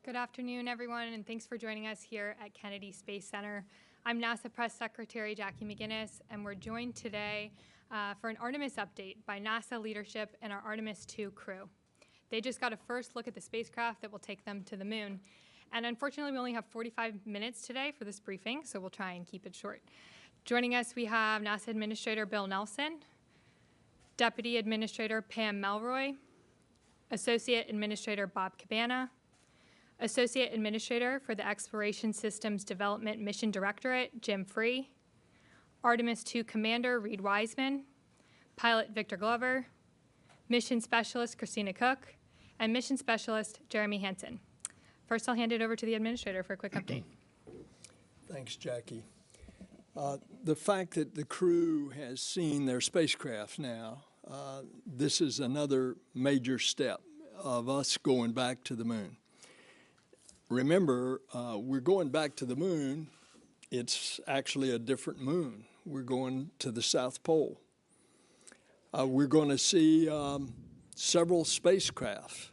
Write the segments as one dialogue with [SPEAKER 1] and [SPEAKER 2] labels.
[SPEAKER 1] Good afternoon, everyone, and thanks for joining us here at Kennedy Space Center. I'm NASA Press Secretary Jackie McGinnis, and we're joined today for an Artemis update by NASA leadership and our Artemis II crew. They just got a first look at the spacecraft that will take them to the moon. And unfortunately, we only have 45 minutes today for this briefing, so we'll try and keep it short. Joining us, we have NASA Administrator Bill Nelson, Deputy Administrator Pam Melroy, Associate Administrator Bob Cabana, Associate Administrator for the Exploration Systems Development Mission Directorate, Jim Free, Artemis II Commander Reed Wiseman, Pilot Victor Glover, Mission Specialist Christina Cook, and Mission Specialist Jeremy Hansen. First, I'll hand it over to the Administrator for a quick update.
[SPEAKER 2] Thanks, Jackie. The fact that the crew has seen their spacecraft now, this is another major step of us going back to the moon. Remember, we're going back to the moon. It's actually a different moon. We're going to the South Pole. We're going to see several spacecraft,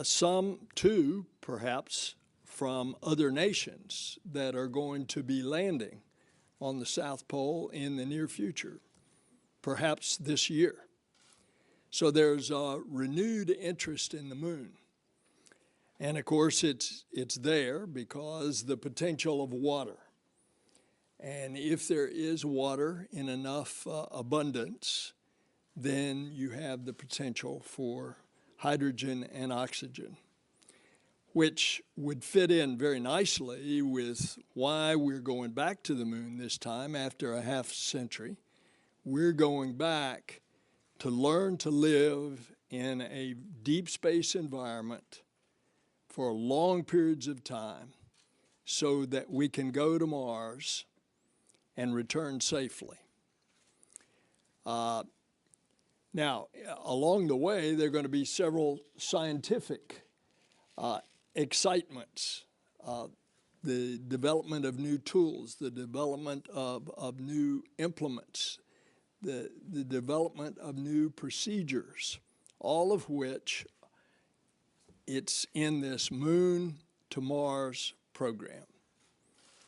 [SPEAKER 2] some too, perhaps, from other nations that are going to be landing on the South Pole in the near future, perhaps this year. So there's a renewed interest in the moon. And of course, it's there because the potential of water. And if there is water in enough abundance, then you have the potential for hydrogen and oxygen, which would fit in very nicely with why we're going back to the moon this time after a half century. We're going back to learn to live in a deep space environment for long periods of time so that we can go to Mars and return safely. Now, along the way, there are going to be several scientific excitements, the development of new tools, the development of new implements, the development of new procedures, all of which it's in this Moon to Mars program.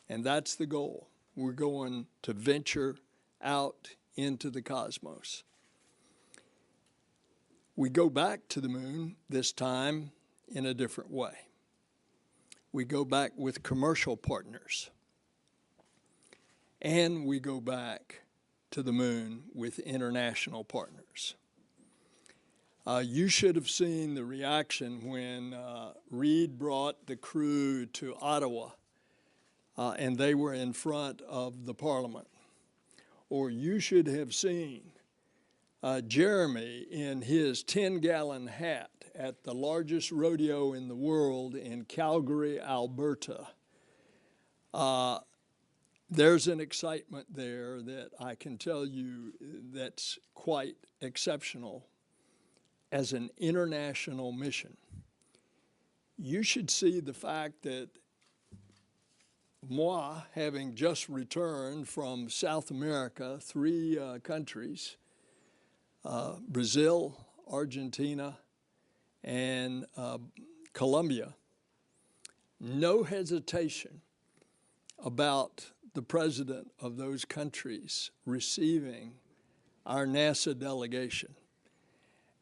[SPEAKER 2] And that's the goal. We're going to venture out into the cosmos. We go back to the moon this time in a different way. We go back with commercial partners. And we go back to the moon with international partners. You should have seen the reaction when Reed brought the crew to Ottawa and they were in front of the Parliament. Or you should have seen Jeremy in his 10-gallon hat at the largest rodeo in the world in Calgary, Alberta. There's an excitement there that I can tell you that's quite exceptional as an international mission. You should see the fact that moi, having just returned from South America, 3 countries, Brazil, Argentina, and Colombia, no hesitation about the president of those countries receiving our NASA delegation.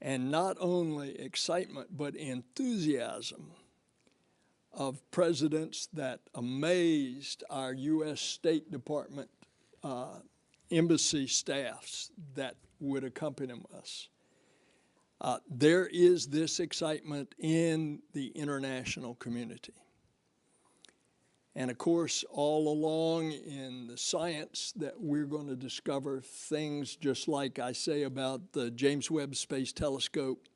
[SPEAKER 2] And not only excitement, but enthusiasm of presidents that amazed our U.S. State Department embassy staffs that would accompany us. There is this excitement in the international community. And of course, all along in the science that we're going to discover things just like I say about the James Webb Space Telescope.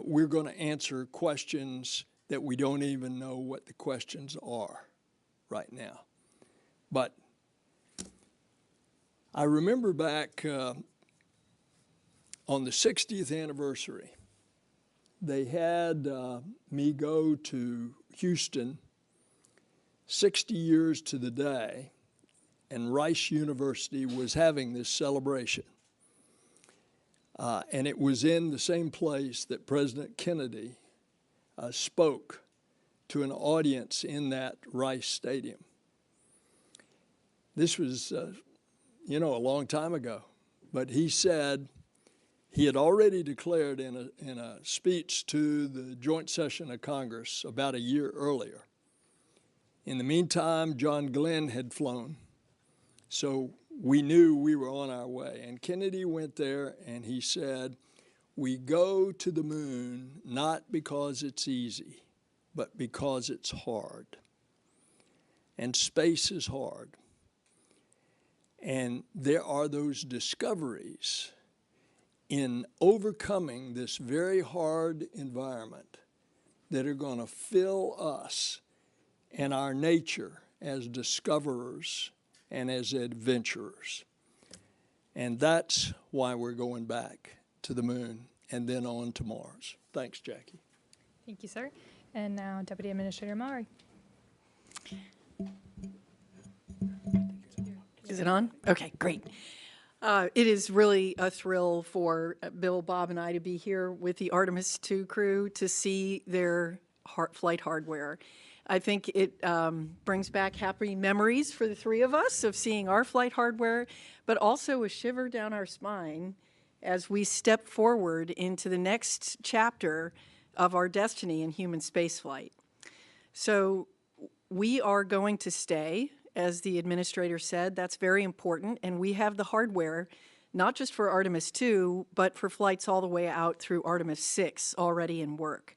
[SPEAKER 2] We're going to answer questions that we don't even know what the questions are right now. But I remember back on the 60th anniversary, they had me go to Houston 60 years to the day, and Rice University was having this celebration. And it was in the same place that President Kennedy spoke to an audience in that Rice Stadium. This was, a long time ago, but he said he had already declared in a speech to the joint session of Congress about a year earlier. In the meantime, John Glenn had flown, so we knew we were on our way. And Kennedy went there and he said, we go to the moon not because it's easy, but because it's hard. And space is hard. And there are those discoveries in overcoming this very hard environment that are going to fill us and our nature as discoverers and as adventurers. And that's why we're going back to the moon and then on to Mars. Thanks, Jackie.
[SPEAKER 1] Thank you, sir. And now Deputy Administrator Maury.
[SPEAKER 3] Is it on? Okay, great. It is really a thrill for Bill, Bob, and I to be here with the Artemis II crew to see their flight hardware. I think it brings back happy memories for the three of us of seeing our flight hardware, but also a shiver down our spine as we step forward into the next chapter of our destiny in human spaceflight. So we are going to stay, as the administrator said. That's very important, and we have the hardware, not just for Artemis II, but for flights all the way out through Artemis VI already in work.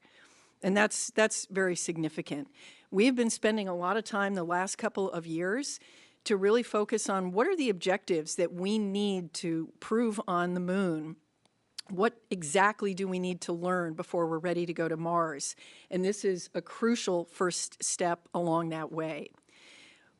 [SPEAKER 3] And that's very significant. We've been spending a lot of time the last couple of years to really focus on what are the objectives that we need to prove on the moon. What exactly do we need to learn before we're ready to go to Mars? And this is a crucial first step along that way.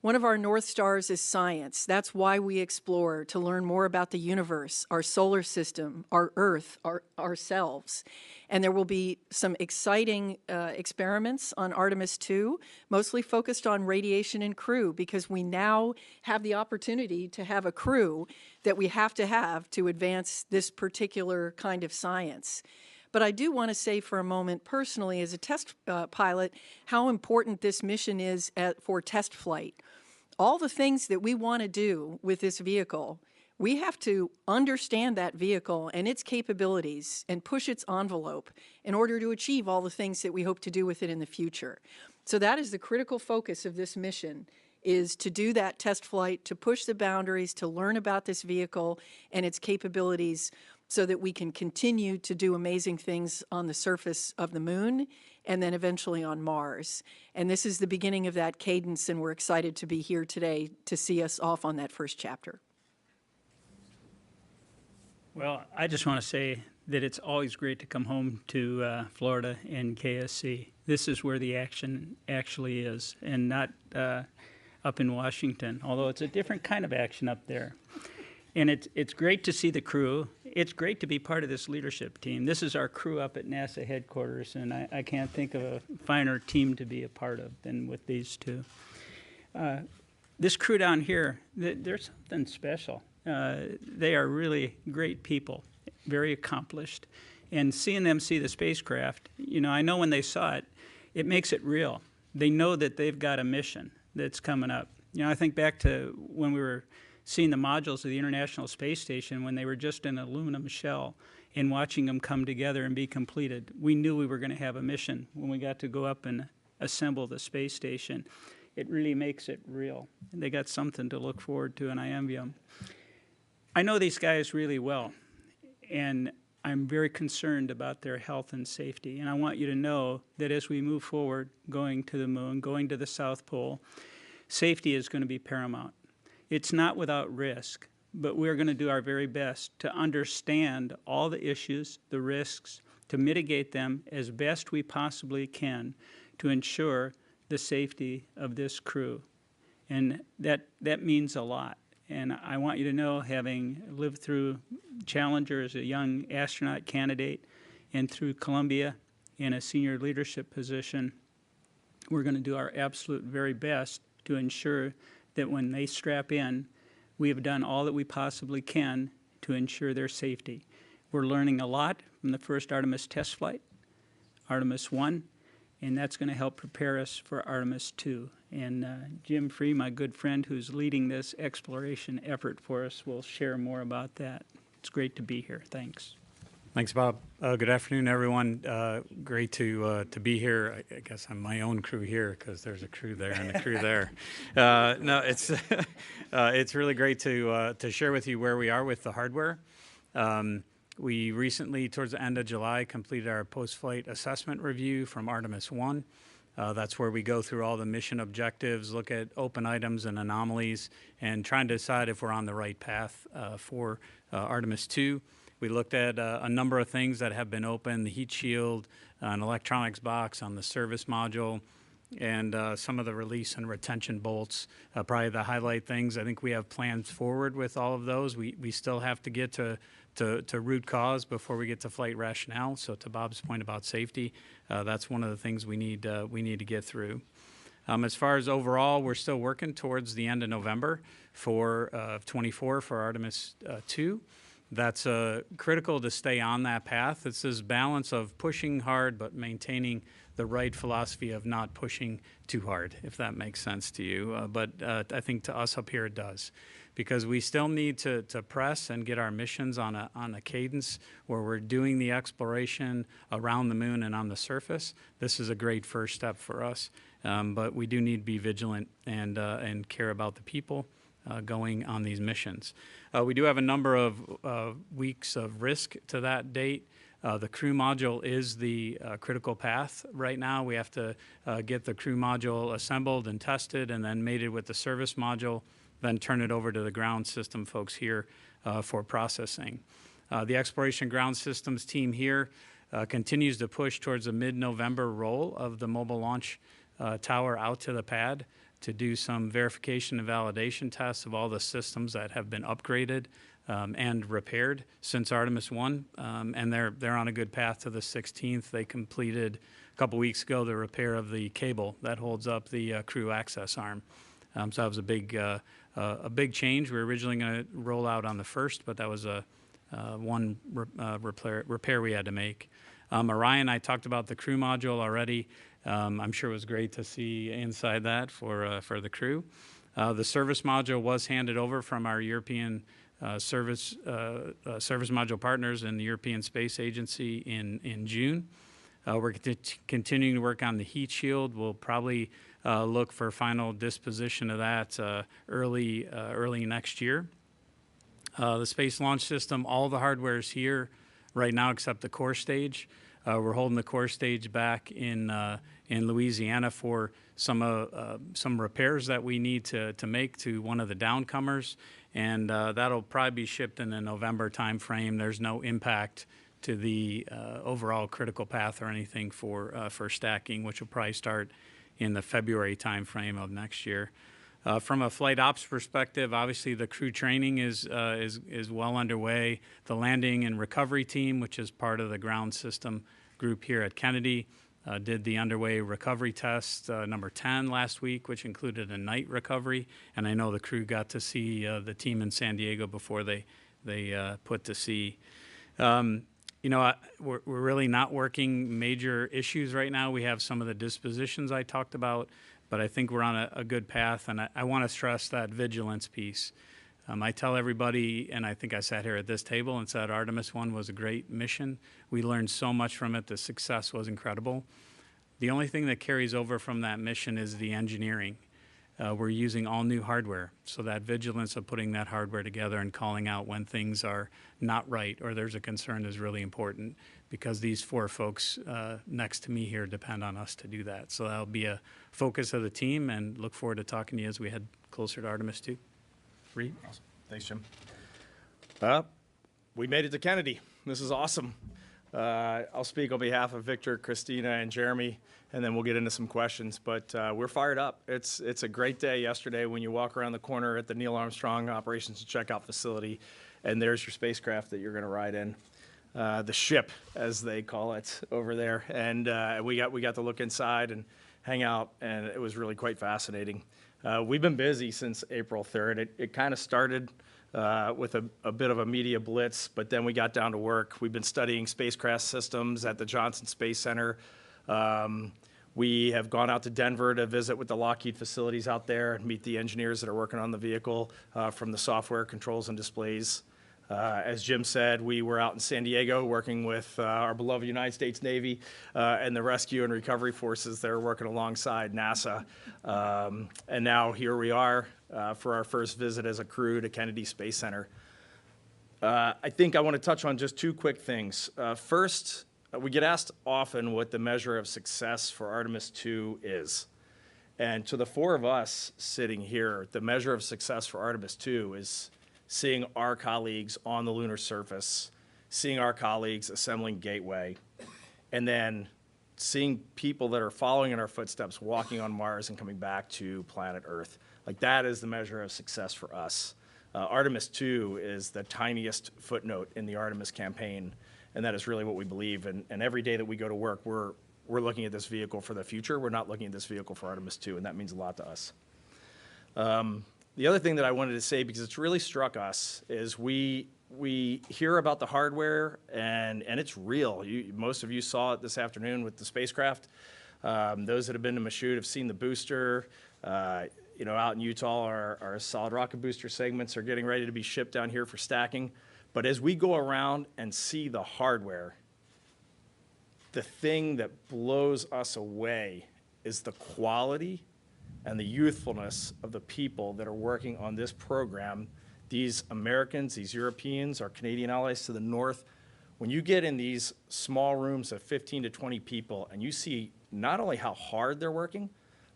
[SPEAKER 3] One of our North Stars is science. That's why we explore, to learn more about the universe, our solar system, our Earth, ourselves. And there will be some exciting experiments on Artemis II, mostly focused on radiation and crew, because we now have the opportunity to have a crew that we have to advance this particular kind of science. But I do want to say for a moment, personally, as a test pilot, how important this mission is for test flight. All the things that we want to do with this vehicle, we have to understand that vehicle and its capabilities and push its envelope in order to achieve all the things that we hope to do with it in the future. So that is the critical focus of this mission, is to do that test flight, to push the boundaries, to learn about this vehicle and its capabilities, so that we can continue to do amazing things on the surface of the moon and then eventually on Mars. And this is the beginning of that cadence, and we're excited to be here today to see us off on that first chapter.
[SPEAKER 4] Well, I just want to say that it's always great to come home to Florida and KSC. This is where the action actually is, and not up in Washington, although it's a different kind of action up there. And it's great to see the crew. It's great to be part of this leadership team. This is our crew up at NASA headquarters, and I can't think of a finer team to be a part of than with these two. This crew down here, they're something special. They are really great people, very accomplished. And seeing them see the spacecraft, I know when they saw it, it makes it real. They know that they've got a mission that's coming up. I think back to when we were seeing the modules of the International Space Station when they were just an aluminum shell, and watching them come together and be completed. We knew we were going to have a mission when we got to go up and assemble the space station. It really makes it real. And they got something to look forward to, and I envy them. I know these guys really well, and I'm very concerned about their health and safety. And I want you to know that as we move forward, going to the moon, going to the South Pole, safety is going to be paramount. It's not without risk, but we're going to do our very best to understand all the issues, the risks, to mitigate them as best we possibly can to ensure the safety of this crew. And that means a lot. And I want you to know, having lived through Challenger as a young astronaut candidate and through Columbia in a senior leadership position, we're going to do our absolute very best to ensure that when they strap in, we have done all that we possibly can to ensure their safety. We're learning a lot from the first Artemis test flight, Artemis I, and that's going to help prepare us for Artemis II. And Jim Free, my good friend who's leading this exploration effort for us, will share more about that. It's great to be here. Thanks.
[SPEAKER 5] Thanks, Bob. Good afternoon, everyone. Great to be here. I guess I'm my own crew here because there's a crew there and a crew there. No, it's really great to share with you where we are with the hardware. We recently, towards the end of July, completed our post-flight assessment review from Artemis I. That's where we go through all the mission objectives, look at open items and anomalies, and trying to decide if we're on the right path for Artemis II. We looked at a number of things that have been open, the heat shield, an electronics box on the service module, and some of the release and retention bolts. Probably the highlight things. I think we have plans forward with all of those. We still have to get to root cause before we get to flight rationale. So to Bob's point about safety, that's one of the things we need to get through. As far as overall, we're still working towards the end of November for 24 for Artemis II. That's critical to stay on that path. It's this balance of pushing hard but maintaining the right philosophy of not pushing too hard, if that makes sense to you. But I think to us up here it does, because we still need to press and get our missions on a cadence where we're doing the exploration around the moon and on the surface. This is a great first step for us, but we do need to be vigilant and care about the people going on these missions. We do have a number of weeks of risk to that date. The crew module is the critical path right now. We have to get the crew module assembled and tested and then mated with the service module, then turn it over to the ground system folks here for processing. The Exploration Ground Systems team here continues to push towards a mid-November roll of the mobile launch tower out to the pad to do some verification and validation tests of all the systems that have been upgraded and repaired since Artemis I, and they're on a good path to the 16th. They completed a couple weeks ago the repair of the cable that holds up the crew access arm. So that was a big change. We were originally going to roll out on the 1st, but that was one repair we had to make. Orion, I talked about the crew module already. I'm sure it was great to see inside that for the crew. The service module was handed over from our European service module partners in the European Space Agency in June. We're continuing to work on the heat shield. We'll probably look for final disposition of that early next year. The Space Launch System, all the hardware is here right now except the core stage. We're holding the core stage back in Louisiana for some repairs that we need to make to one of the downcomers, and that'll probably be shipped in the November timeframe. There's no impact to the overall critical path or anything for stacking, which will probably start in the February timeframe of next year. From a flight ops perspective, obviously the crew training is well underway. The landing and recovery team, which is part of the ground system group here at Kennedy, did the underway recovery test number 10 last week, which included a night recovery. And I know the crew got to see the team in San Diego before they put to sea. You know, we're really not working major issues right now. We have some of the dispositions I talked about, but I think we're on a good path, and I want to stress that vigilance piece. I tell everybody, and I think I sat here at this table and said Artemis I was a great mission. We learned so much from it. The success was incredible. The only thing that carries over from that mission is the engineering. We're using all new hardware, so that vigilance of putting that hardware together and calling out when things are not right or there's a concern is really important, because these four folks next to me here depend on us to do that. So that'll be a focus of the team, and look forward to talking to you as we head closer to Artemis II. Reed?
[SPEAKER 6] Awesome. Thanks, Jim. We made it to Kennedy. This is awesome. I'll speak on behalf of Victor, Christina, and Jeremy, and then we'll get into some questions. But we're fired up. It's a great day yesterday when you walk around the corner at the Neil Armstrong Operations and Checkout Facility, and there's your spacecraft that you're going to ride in. The ship, as they call it over there. And we got to look inside and hang out, and it was really quite fascinating. We've been busy since April 3rd. It kind of started with a bit of a media blitz, but then we got down to work. We've been studying spacecraft systems at the Johnson Space Center. We have gone out to Denver to visit with the Lockheed facilities out there and meet the engineers that are working on the vehicle, from the software, controls, and displays. As Jim said, we were out in San Diego working with our beloved United States Navy and the rescue and recovery forces that are working alongside NASA. And now here we are for our first visit as a crew to Kennedy Space Center. I think I want to touch on just two quick things. First, we get asked often what the measure of success for Artemis II is. And to the four of us sitting here, the measure of success for Artemis II is seeing our colleagues on the lunar surface, seeing our colleagues assembling Gateway, and then seeing people that are following in our footsteps, walking on Mars and coming back to planet Earth. Like, that is the measure of success for us. Artemis II is the tiniest footnote in the Artemis campaign, and that is really what we believe. And every day that we go to work, we're looking at this vehicle for the future. We're not looking at this vehicle for Artemis II, and that means a lot to us. The other thing that I wanted to say, because it's really struck us, is we hear about the hardware, and it's real. Most of you saw it this afternoon with the spacecraft. Those that have been to Michoud have seen the booster. Out in Utah, our solid rocket booster segments are getting ready to be shipped down here for stacking. But as we go around and see the hardware, the thing that blows us away is the quality and the youthfulness of the people that are working on this program. These Americans, these Europeans, our Canadian allies to the north, when you get in these small rooms of 15 to 20 people and you see not only how hard they're working,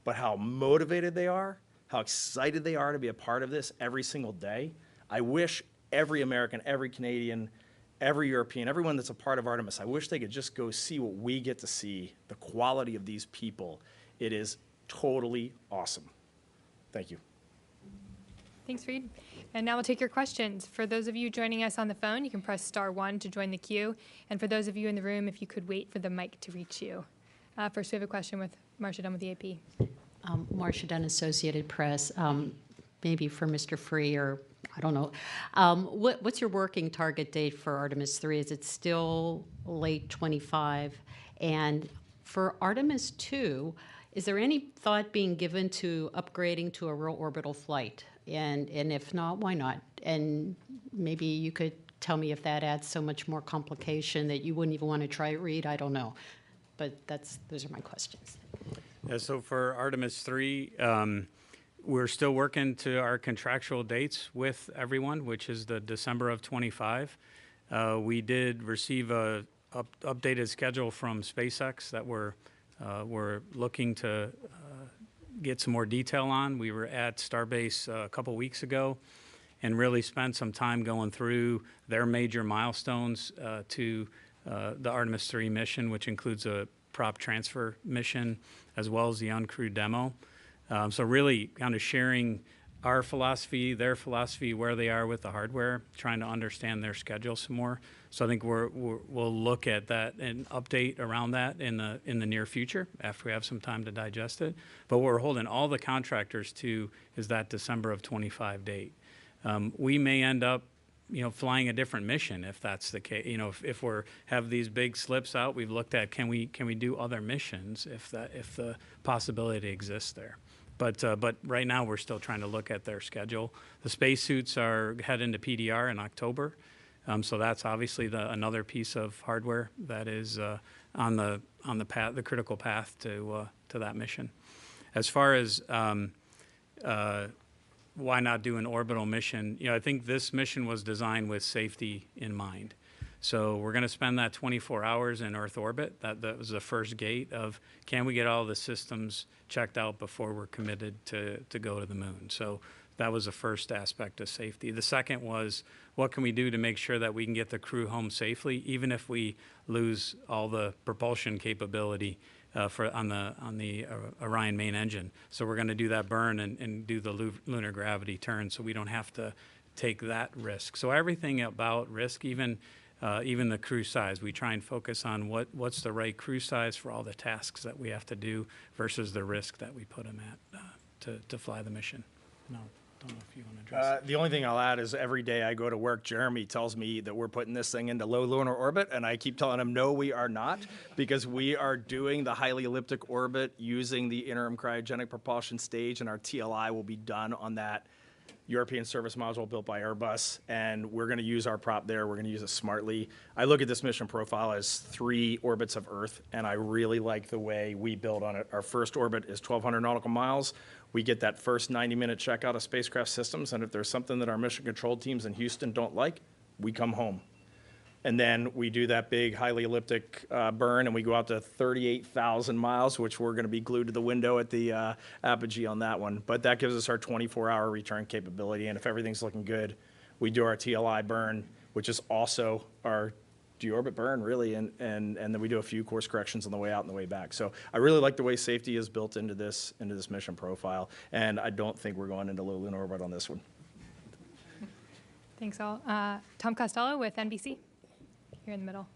[SPEAKER 6] but how motivated they are, how excited they are to be a part of this every single day. I wish every American, every Canadian, every European, everyone that's a part of Artemis, I wish they could just go see what we get to see, the quality of these people. It is totally awesome. Thank you.
[SPEAKER 1] Thanks, Reed. And now we'll take your questions. For those of you joining us on the phone, you can press *1 to join the queue. And for those of you in the room, if you could wait for the mic to reach you. First, we have a question with Marcia Dunn with the AP.
[SPEAKER 7] Marcia Dunn, Associated Press. Maybe for Mr. Free, or I don't know. What's your working target date for Artemis III? Is it still late 25? And for Artemis II, is there any thought being given to upgrading to a real orbital flight? And if not, why not? And maybe you could tell me if that adds so much more complication that you wouldn't even want to try it, Reed. I don't know. But those are my questions.
[SPEAKER 5] Yeah, so for Artemis III, we're still working to our contractual dates with everyone, which is the December of 25. We did receive a updated schedule from SpaceX that we're looking to get some more detail on. We were at Starbase a couple weeks ago and really spent some time going through their major milestones to the Artemis III mission, which includes a prop transfer mission as well as the uncrewed demo. So really kind of sharing our philosophy, their philosophy, where they are with the hardware, trying to understand their schedule some more. So I think we'll look at that and update around that in the near future after we have some time to digest it. But what we're holding all the contractors to is that December of 25 date. We may end up, flying a different mission if that's the case. If we're have these big slips out, we've looked at can we do other missions if the possibility exists there. But right now we're still trying to look at their schedule. The spacesuits are heading to PDR in October, so that's obviously another piece of hardware that is on the path, the critical path to that mission. As far as why not do an orbital mission? I think this mission was designed with safety in mind. So we're going to spend that 24 hours in Earth orbit. That was the first gate of can we get all the systems checked out before we're committed to go to the moon. So that was the first aspect of safety. The second was what can we do to make sure that we can get the crew home safely, even if we lose all the propulsion capability on the Orion main engine. So we're going to do that burn and do the lunar gravity turn so we don't have to take that risk. So everything about risk, even the crew size, we try and focus on what's the right crew size for all the tasks that we have to do versus the risk that we put them at to fly the mission. No, don't know if you want to address
[SPEAKER 6] The only thing I'll add is every day I go to work, Jeremy tells me that we're putting this thing into low lunar orbit, and I keep telling him, no, we are not, because we are doing the highly elliptic orbit using the interim cryogenic propulsion stage, and our TLI will be done on that European service module built by Airbus, and we're going to use our prop there. We're going to use it smartly. I look at this mission profile as 3 orbits of Earth, and I really like the way we build on it. Our first orbit is 1,200 nautical miles. We get that first 90-minute checkout of spacecraft systems, and if there's something that our mission control teams in Houston don't like, we come home. And then we do that big, highly elliptic burn, and we go out to 38,000 miles, which we're going to be glued to the window at the apogee on that one. But that gives us our 24-hour return capability, and if everything's looking good, we do our TLI burn, which is also our deorbit burn, really, and then we do a few course corrections on the way out and the way back. So I really like the way safety is built into this mission profile, and I don't think we're going into low lunar orbit on this one.
[SPEAKER 1] Thanks all. Tom Costello with NBC. Here in the middle.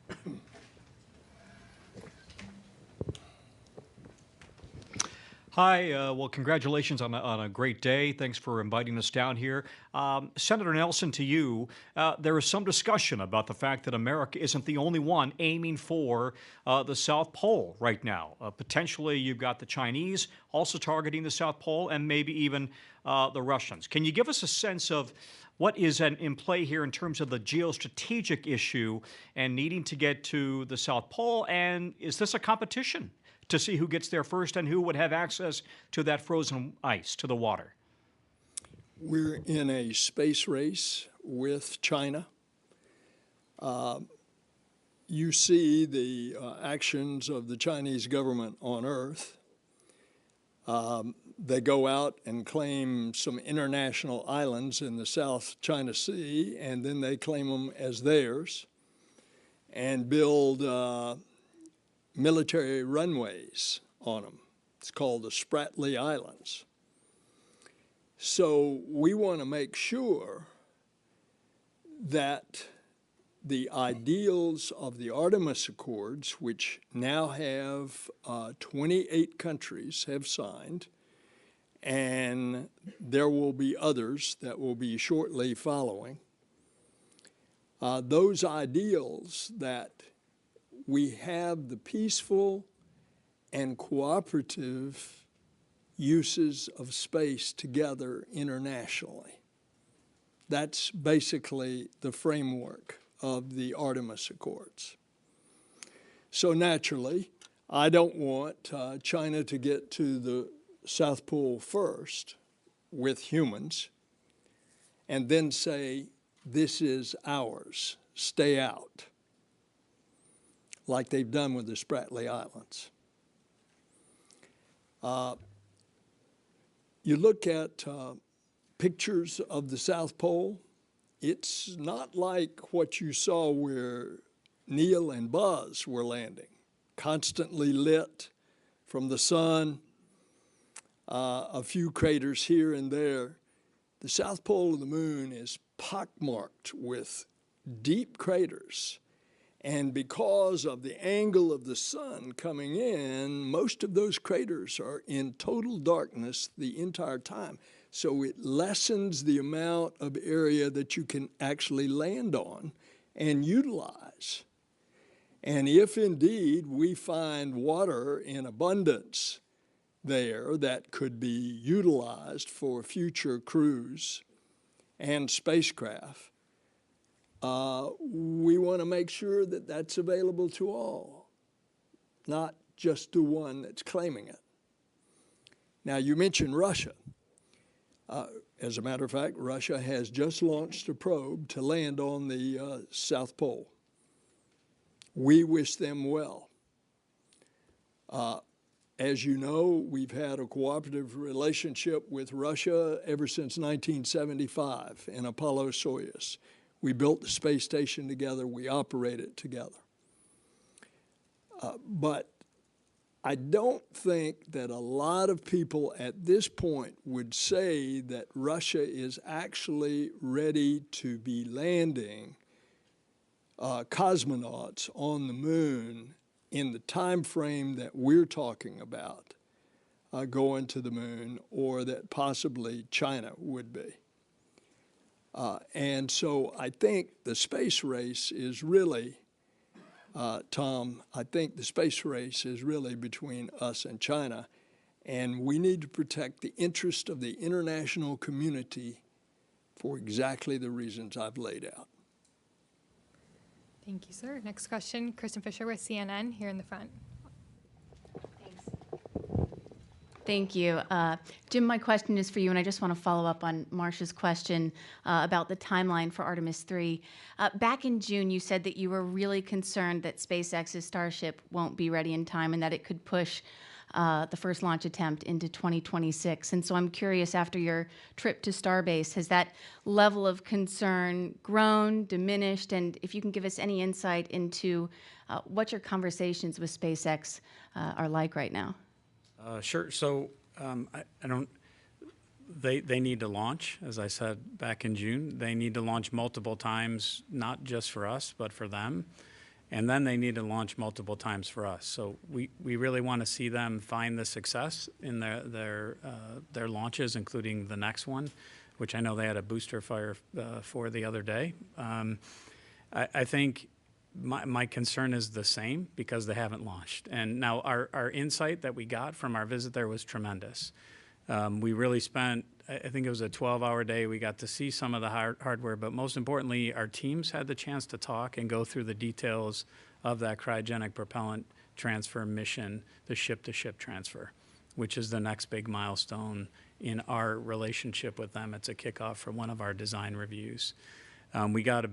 [SPEAKER 8] Hi, well, congratulations on a great day. Thanks for inviting us down here. Senator Nelson, to you, there is some discussion about the fact that America isn't the only one aiming for the South Pole right now. Potentially, you've got the Chinese also targeting the South Pole, and maybe even the Russians. Can you give us a sense of what is in play here in terms of the geostrategic issue and needing to get to the South Pole? And is this a competition to see who gets there first and who would have access to that frozen ice, to the water?
[SPEAKER 2] We're in a space race with China. You see the actions of the Chinese government on Earth. They go out and claim some international islands in the South China Sea, and then they claim them as theirs and build military runways on them. It's called the Spratly Islands. So we want to make sure that the ideals of the Artemis Accords, which now have 28 countries have signed, and there will be others that will be shortly following, those ideals that we have the peaceful and cooperative uses of space together internationally. That's basically the framework of the Artemis Accords. So naturally, I don't want China to get to the South Pole first with humans and then say, this is ours, stay out, like they've done with the Spratly Islands. You look at pictures of the South Pole, it's not like what you saw where Neil and Buzz were landing, constantly lit from the sun, a few craters here and there. The South Pole of the moon is pockmarked with deep craters. And because of the angle of the sun coming in, most of those craters are in total darkness the entire time. So it lessens the amount of area that you can actually land on and utilize. And if indeed we find water in abundance there that could be utilized for future crews and spacecraft, we want to make sure that that's available to all, not just to one that's claiming it. Now, you mentioned Russia. As a matter of fact, Russia has just launched a probe to land on the South Pole. We wish them well. As you know, we've had a cooperative relationship with Russia ever since 1975 in Apollo-Soyuz. We built the space station together. We operate it together. But I don't think that a lot of people at this point would say that Russia is actually ready to be landing cosmonauts on the moon in the time frame that we're talking about. going to the moon, or that possibly China would be. And so I think the space race is really, Tom, I think the space race is really between us and China, and we need to protect the interest of the international community for exactly the reasons I've laid out.
[SPEAKER 1] Thank you, sir. Next question, Kristen Fisher with CNN here in the front.
[SPEAKER 9] Thank you. Jim, my question is for you, and I just want to follow up on Marcia's question about the timeline for Artemis III. Back in June, you said that you were really concerned that SpaceX's Starship won't be ready in time and that it could push the first launch attempt into 2026. And so I'm curious, after your trip to Starbase, has that level of concern grown, diminished, and if you can give us any insight into what your conversations with SpaceX are like right now?
[SPEAKER 5] Sure. So I don't. They need to launch, as I said back in June. They need to launch multiple times, not just for us, but for them. And then they need to launch multiple times for us. So we really want to see them find the success in their launches, including the next one, which I know they had a booster fire for the other day. I think my concern is the same because they haven't launched. And now our insight that we got from our visit there was tremendous. We really spent, I think it was a 12-hour day. We got to see some of the hardware, but most importantly, our teams had the chance to talk and go through the details of that cryogenic propellant transfer mission, the ship-to-ship transfer, which is the next big milestone in our relationship with them. It's a kickoff for one of our design reviews. We got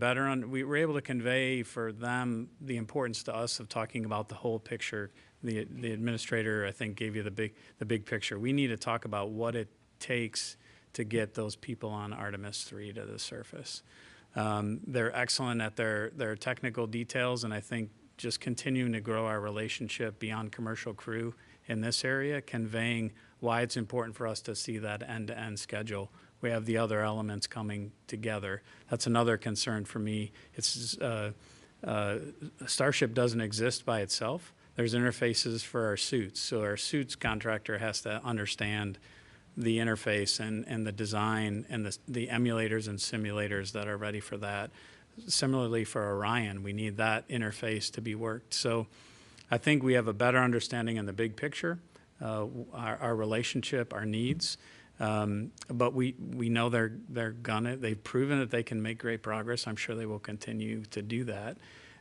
[SPEAKER 5] we were able to convey for them the importance to us of talking about the whole picture. The administrator, I think, gave you the big picture. We need to talk about what it takes to get those people on Artemis III to the surface. They're excellent at their technical details, and I think just continuing to grow our relationship beyond commercial crew in this area, conveying why it's important for us to see that end-to-end schedule. We have the other elements coming together. That's another concern for me. It's Starship doesn't exist by itself. There's interfaces for our suits. So our suits contractor has to understand the interface and the design and the emulators and simulators that are ready for that. Similarly for Orion, we need that interface to be worked. So I think we have a better understanding in the big picture, our relationship, our needs. But we know they've proven that they can make great progress. I'm sure they will continue to do that.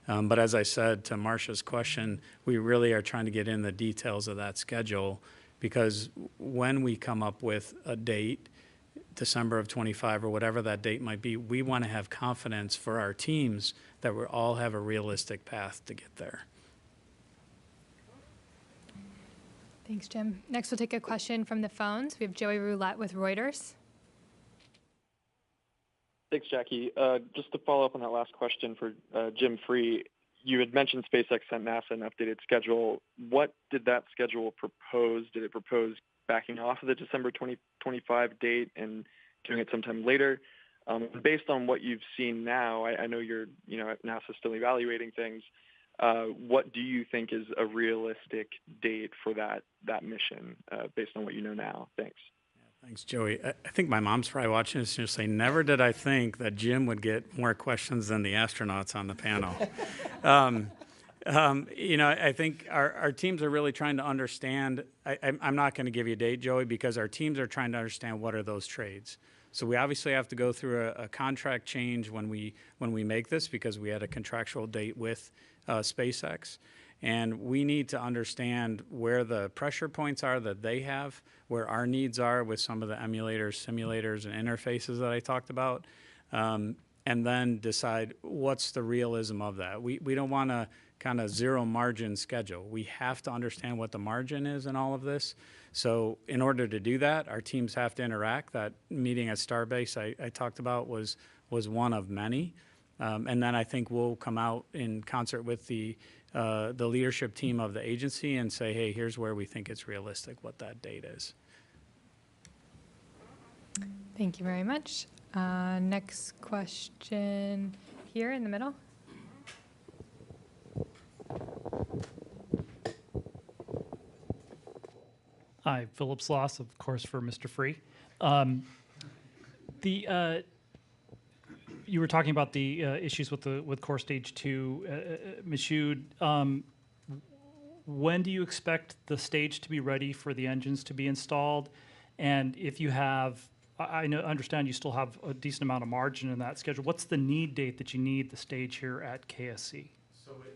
[SPEAKER 5] But as I said to Marcia's question, we really are trying to get in the details of that schedule, because when we come up with a date, December of 25 or whatever that date might be, we want to have confidence for our teams that we all have a realistic path to get there.
[SPEAKER 1] Thanks, Jim. Next, we'll take a question from the phones. We have Joey Roulette with Reuters.
[SPEAKER 10] Thanks, Jackie. Just to follow up on that last question for Jim Free, you had mentioned SpaceX sent NASA an updated schedule. What did that schedule propose? Did it propose backing off of the December 2025 date and doing it sometime later? Based on what you've seen now, I know you're at NASA still evaluating things. What do you think is a realistic date for that mission based on what you know now? Thanks.
[SPEAKER 5] Thanks, Joey. I think my mom's probably watching this and she'll say, never did I think that Jim would get more questions than the astronauts on the panel. I think our teams are really trying to understand. I'm not going to give you a date, Joey, because our teams are trying to understand what are those trades. So we obviously have to go through a contract change when we make this, because we had a contractual date with SpaceX. And we need to understand where the pressure points are that they have, where our needs are with some of the emulators, simulators, and interfaces that I talked about, and then decide what's the realism of that. We don't want to kind of zero margin schedule. We have to understand what the margin is in all of this. So in order to do that, our teams have to interact. That meeting at Starbase I talked about was one of many. And then I think we'll come out in concert with the leadership team of the agency and say, hey, here's where we think it's realistic, what that date is.
[SPEAKER 1] Thank you very much. Next question here in the middle.
[SPEAKER 11] Hi, Philip Sloss, of course, for Mr. Free. You were talking about the issues with core stage 2, Michoud. When do you expect the stage to be ready for the engines to be installed? And if you have, understand you still have a decent amount of margin in that schedule. What's the need date that you need the stage here at KSC?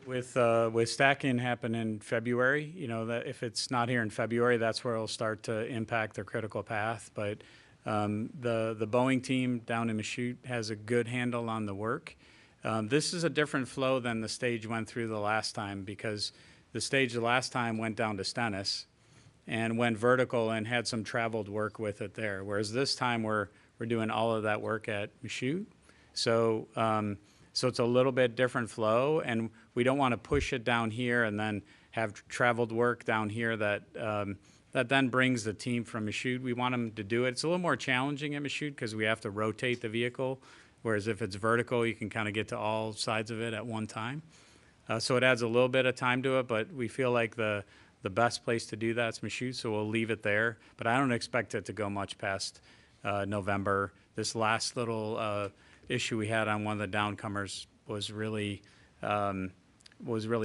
[SPEAKER 5] With stacking happen in February, that if it's not here in February, that's where it'll start to impact the critical path. But the Boeing team down in Michoud has a good handle on the work. This is a different flow than the stage went through the last time, because the stage the last time went down to Stennis and went vertical and had some traveled work with it there. Whereas this time we're doing all of that work at Michoud. So it's a little bit different flow, and we don't want to push it down here and then have traveled work down here that then brings the team from Michoud. We want them to do it. It's a little more challenging at Michoud because we have to rotate the vehicle, whereas if it's vertical, you can kind of get to all sides of it at one time. So it adds a little bit of time to it, but we feel like the best place to do that is Michoud, so we'll leave it there. But I don't expect it to go much past November. This last little issue we had on one of the downcomers was really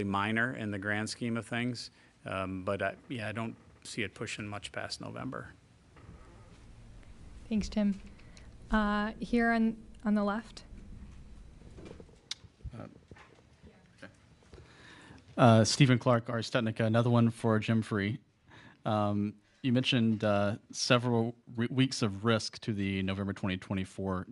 [SPEAKER 5] minor in the grand scheme of things. But I don't see it pushing much past November.
[SPEAKER 1] Thanks, Jim. Here on the left.
[SPEAKER 12] Stephen Clark, Ars Technica, another one for Jim Free. You mentioned several weeks of risk to the November 2024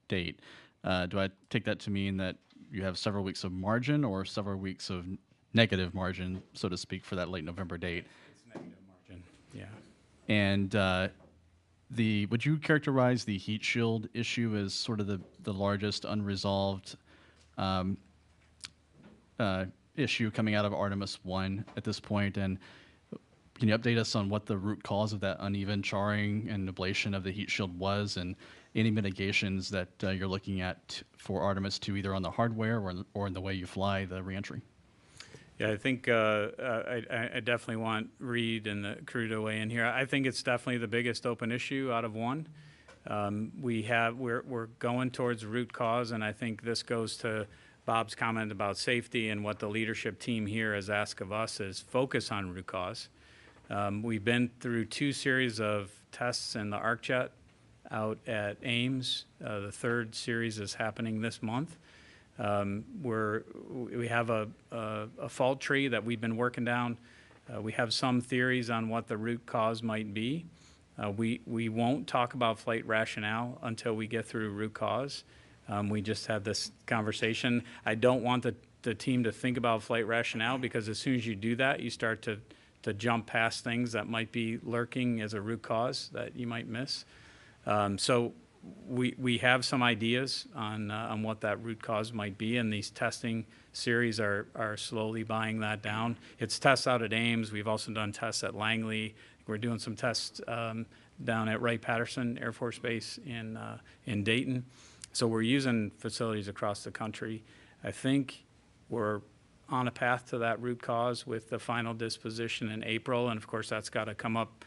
[SPEAKER 12] date. Do I take that to mean that you have several weeks of margin or several weeks of negative margin, so to speak, for that late November date?
[SPEAKER 5] It's negative margin, yeah.
[SPEAKER 12] And would you characterize the heat shield issue as sort of the largest unresolved issue coming out of Artemis I at this point? And can you update us on what the root cause of that uneven charring and ablation of the heat shield was, and any mitigations that you're looking at for Artemis II, either on the hardware or in the way you fly the reentry?
[SPEAKER 5] Yeah, I think I definitely want Reed and the crew to weigh in here. I think it's definitely the biggest open issue out of one. We're going towards root cause, and I think this goes to Bob's comment about safety, and what the leadership team here has asked of us is focus on root cause. We've been through 2 series of tests in the ArcJet out at Ames. The 3rd series is happening this month. We have a fault tree that we've been working down. We have some theories on what the root cause might be. We won't talk about flight rationale until we get through root cause. We just had this conversation. I don't want the team to think about flight rationale, because as soon as you do that, you start to jump past things that might be lurking as a root cause that you might miss. So we have some ideas on what that root cause might be, and these testing series are slowly buying that down. It's tests out at Ames. We've also done tests at Langley. We're doing some tests down at Wright-Patterson Air Force Base in Dayton. So we're using facilities across the country. I think we're on a path to that root cause with the final disposition in April, and of course that's got to come up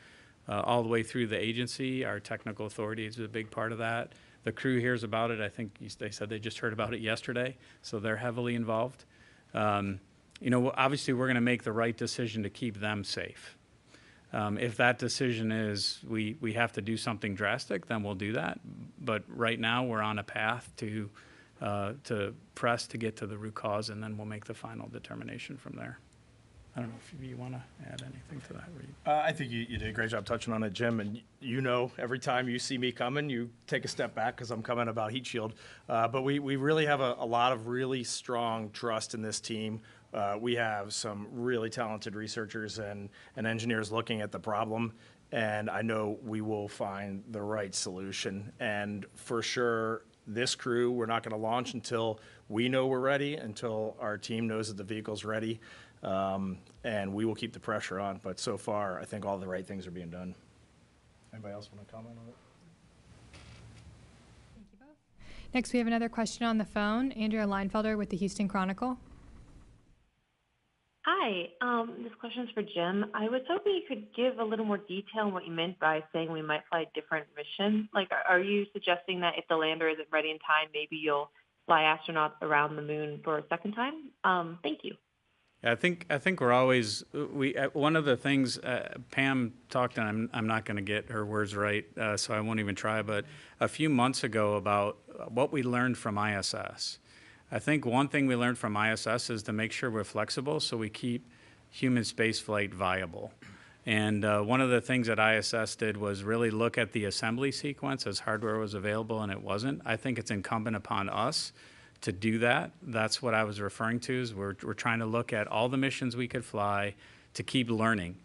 [SPEAKER 5] all the way through the agency. Our technical authority is a big part of that. The crew hears about it. I think they said they just heard about it yesterday, so they're heavily involved. Obviously we're going to make the right decision to keep them safe. If that decision is we have to do something drastic, then we'll do that. But right now we're on a path to press to get to the root cause, and then we'll make the final determination from there. I don't know if you want to add anything to that, Reed.
[SPEAKER 6] I think you did a great job touching on it, Jim. And every time you see me coming, you take a step back because I'm coming about heat shield. But we really have a lot of really strong trust in this team. We have some really talented researchers and engineers looking at the problem, and I know we will find the right solution. And for sure, this crew, we're not going to launch until we know we're ready, until our team knows that the vehicle's ready. And we will keep the pressure on. But so far, I think all the right things are being done. Anybody else want to comment on it?
[SPEAKER 1] Thank you both. Next, we have another question on the phone. Andrea Leinfelder with the Houston Chronicle.
[SPEAKER 13] Hi, this question is for Jim. I was hoping you could give a little more detail on what you meant by saying we might fly a different mission. Like, are you suggesting that if the lander isn't ready in time, maybe you'll fly astronauts around the moon for a second time? Thank you.
[SPEAKER 5] I think we're always one of the things Pam talked, and I'm not going to get her words right, so I won't even try. But a few months ago about what we learned from ISS. I think one thing we learned from ISS is to make sure we're flexible, so we keep human spaceflight viable. And one of the things that ISS did was really look at the assembly sequence as hardware was available, and it wasn't. I think it's incumbent upon us to do that. That's what I was referring to, is we're trying to look at all the missions we could fly to keep learning.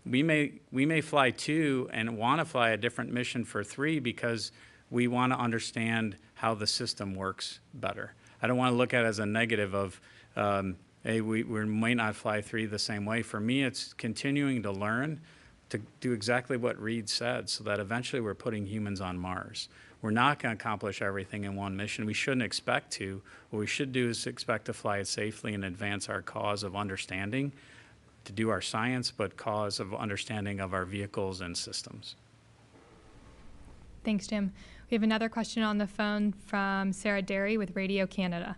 [SPEAKER 5] We may fly 2 and want to fly a different mission for 3 because we want to understand how the system works better. I don't want to look at it as a negative of, hey, we might not fly 3 the same way. For me, it's continuing to learn to do exactly what Reed said, so that eventually we're putting humans on Mars. We're not going to accomplish everything in one mission. We shouldn't expect to. What we should do is expect to fly it safely and advance our cause of understanding, to do our science, but cause of understanding of our vehicles and systems.
[SPEAKER 1] Thanks, Jim. We have another question on the phone from Sarah Derry with Radio Canada.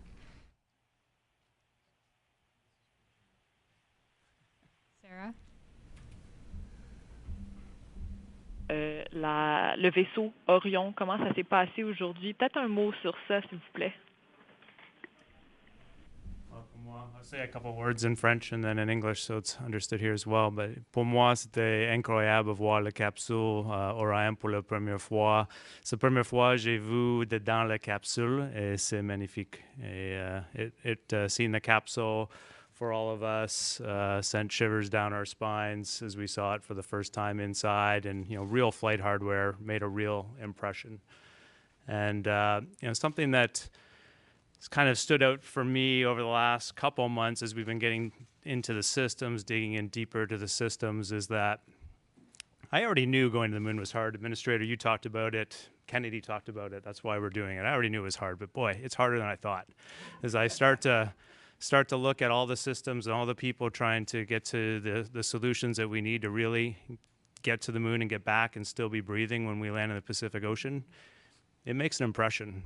[SPEAKER 1] Sarah?
[SPEAKER 14] Le vaisseau Orion, comment ça s'est passé aujourd'hui? Peut-être un mot sur ça, s'il vous plaît.
[SPEAKER 15] I'll say a couple words in French and then in English so it's understood here as well. But pour moi, c'était incroyable voir la capsule Orion pour la première fois. C'est la première fois que j'ai vu dedans la capsule et c'est magnifique. Et seeing the capsule for all of us sent shivers down our spines as we saw it for the first time inside, and real flight hardware made a real impression. And something that kind of stood out for me over the last couple months as we've been getting into the systems, digging in deeper to the systems, is that I already knew going to the moon was hard. Administrator, you talked about it. Kennedy talked about it. That's why we're doing it. I already knew it was hard, but boy, it's harder than I thought. As I start to look at all the systems and all the people trying to get to the solutions that we need to really get to the moon and get back and still be breathing when we land in the Pacific Ocean, it makes an impression.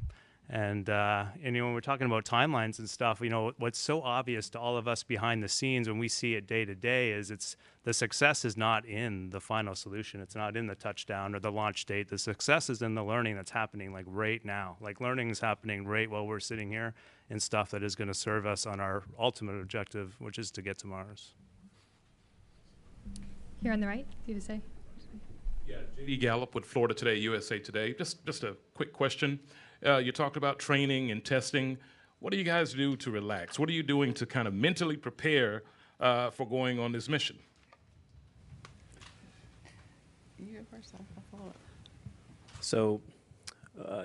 [SPEAKER 15] And when we're talking about timelines and stuff, what's so obvious to all of us behind the scenes when we see it day to day is the success is not in the final solution. It's not in the touchdown or the launch date. The success is in the learning that's happening like right now. Like learning is happening right while we're sitting here, and stuff that is going to serve us on our ultimate objective, which is to get to Mars.
[SPEAKER 1] Here on the right, you to say?
[SPEAKER 16] Yeah, J.D. Gallup with Florida Today, USA Today. Just a quick question. You talked about training and testing. What do you guys do to relax? What are you doing to kind of mentally prepare for going on this mission?
[SPEAKER 9] You go first, I'll follow up.
[SPEAKER 17] So,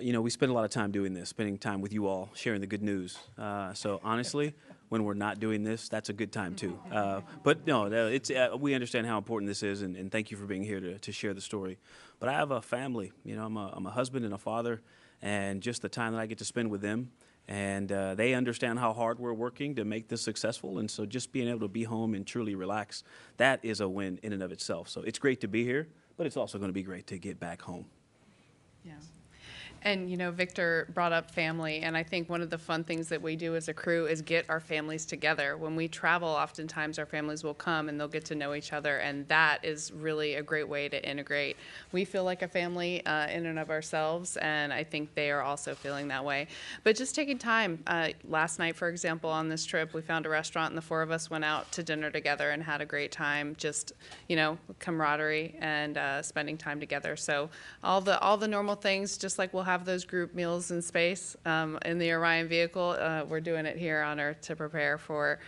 [SPEAKER 17] we spend a lot of time doing this, spending time with you all, sharing the good news. So honestly, when we're not doing this, that's a good time too. But no, it's we understand how important this is, and thank you for being here to share the story. But I have a family. I'm a husband and a father, and just the time that I get to spend with them, and they understand how hard we're working to make this successful. And so just being able to be home and truly relax, that is a win in and of itself. So it's great to be here, but it's also going to be great to get back home.
[SPEAKER 18] Yeah. And, Victor brought up family, and I think one of the fun things that we do as a crew is get our families together. When we travel, oftentimes our families will come and they'll get to know each other, and that is really a great way to integrate. We feel like a family in and of ourselves, and I think they are also feeling that way. But just taking time. Last night, for example, on this trip, we found a restaurant, and the 4 of us went out to dinner together and had a great time, just, camaraderie and spending time together. So all the normal things, just like we'll have those group meals in space in the Orion vehicle. We're doing it here on Earth to prepare for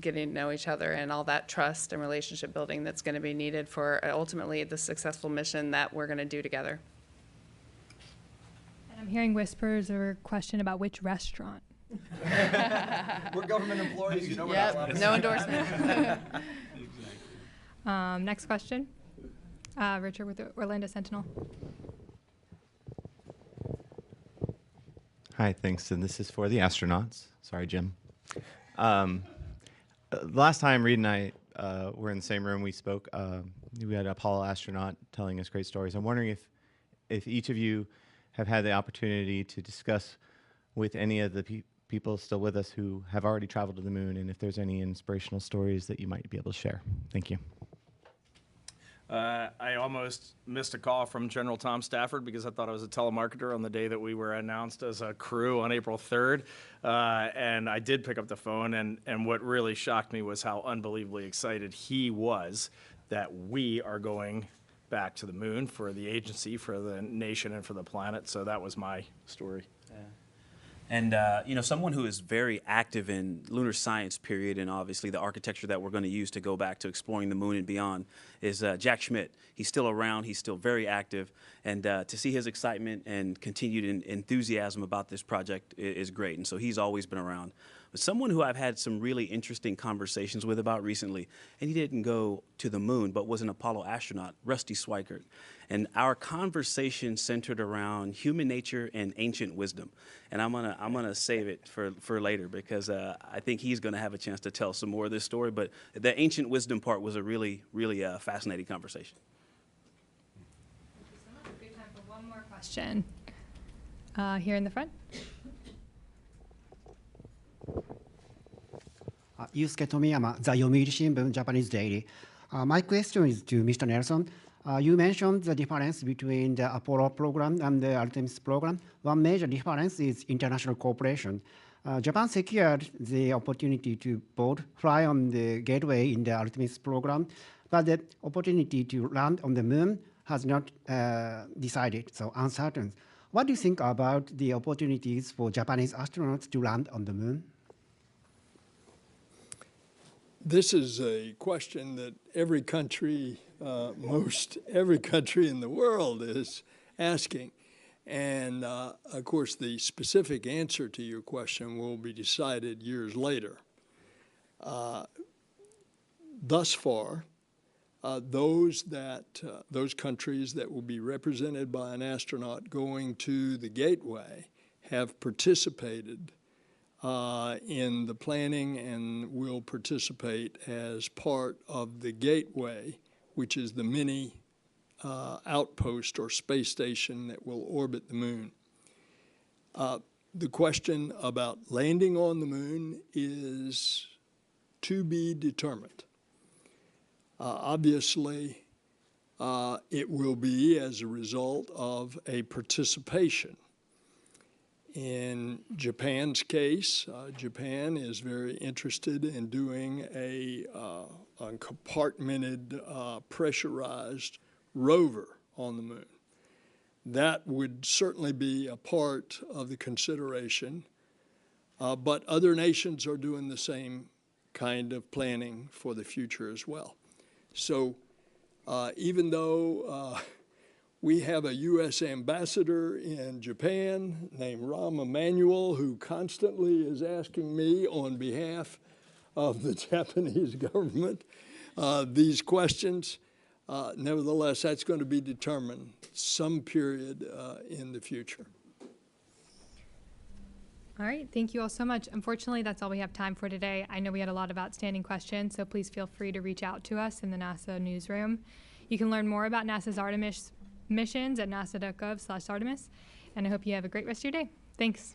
[SPEAKER 18] getting to know each other and all that trust and relationship building that's going to be needed for ultimately the successful mission that we're going to do together.
[SPEAKER 1] And I'm hearing whispers or a question about which restaurant.
[SPEAKER 19] We're government employees, we're
[SPEAKER 18] yep,
[SPEAKER 19] not allowed to
[SPEAKER 18] no endorsement.
[SPEAKER 1] Next question. Richard with the Orlando Sentinel.
[SPEAKER 20] Hi, thanks. And this is for the astronauts. Sorry, Jim. Last time Reed and I were in the same room, we spoke. We had an Apollo astronaut telling us great stories. I'm wondering if each of you have had the opportunity to discuss with any of the people still with us who have already traveled to the moon, and if there's any inspirational stories that you might be able to share. Thank you.
[SPEAKER 6] I almost missed a call from General Tom Stafford because I thought I was a telemarketer on the day that we were announced as a crew on April 3rd. And I did pick up the phone, and what really shocked me was how unbelievably excited he was that we are going back to the moon for the agency, for the nation, and for the planet. So that was my story.
[SPEAKER 17] And, you know, someone who is very active in lunar science, period, and obviously the architecture that we're going to use to go back to exploring the moon and beyond is Jack Schmidt. He's still around. He's still very active. And to see his excitement and continued enthusiasm about this project is great. And so he's always been around. But someone who I've had some really interesting conversations with about recently, and he didn't go to the moon, but was an Apollo astronaut, Rusty Swikert. And our conversation centered around human nature and ancient wisdom. And I'm gonna save it for later because I think he's gonna have a chance to tell some more of this story. But the ancient wisdom part was a really fascinating conversation.
[SPEAKER 1] Thank you so much. Good time for one more question. Here in the front.
[SPEAKER 21] Yusuke Tomiyama, The Yomiuri Shimbun, Japanese Daily. My question is to Mr. Nelson. You mentioned the difference between the Apollo program and the Artemis program. One major difference is international cooperation. Japan secured the opportunity to both fly on the gateway in the Artemis program, but the opportunity to land on the moon has not decided, so uncertain. What do you think about the opportunities for Japanese astronauts to land on the moon?
[SPEAKER 2] This is a question that every country, most every country in the world is asking. And of course, the specific answer to your question will be decided years later. Thus far, those countries that will be represented by an astronaut going to the gateway have participated in the planning and will participate as part of the gateway, which is the mini outpost or space station that will orbit the moon. The question about landing on the moon is to be determined. Obviously, it will be as a result of a participation. In Japan's case, Japan is very interested in doing a compartmented, pressurized rover on the moon. That would certainly be a part of the consideration, but other nations are doing the same kind of planning for the future as well. So even though we have a U.S. ambassador in Japan named Rahm Emanuel who constantly is asking me on behalf of the Japanese government these questions. Nevertheless, that's going to be determined some period in the future.
[SPEAKER 1] All right, thank you all so much. Unfortunately, that's all we have time for today. I know we had a lot of outstanding questions, so please feel free to reach out to us in the NASA newsroom. You can learn more about NASA's Artemis missions at nasa.gov/Artemis, and I hope you have a great rest of your day. Thanks.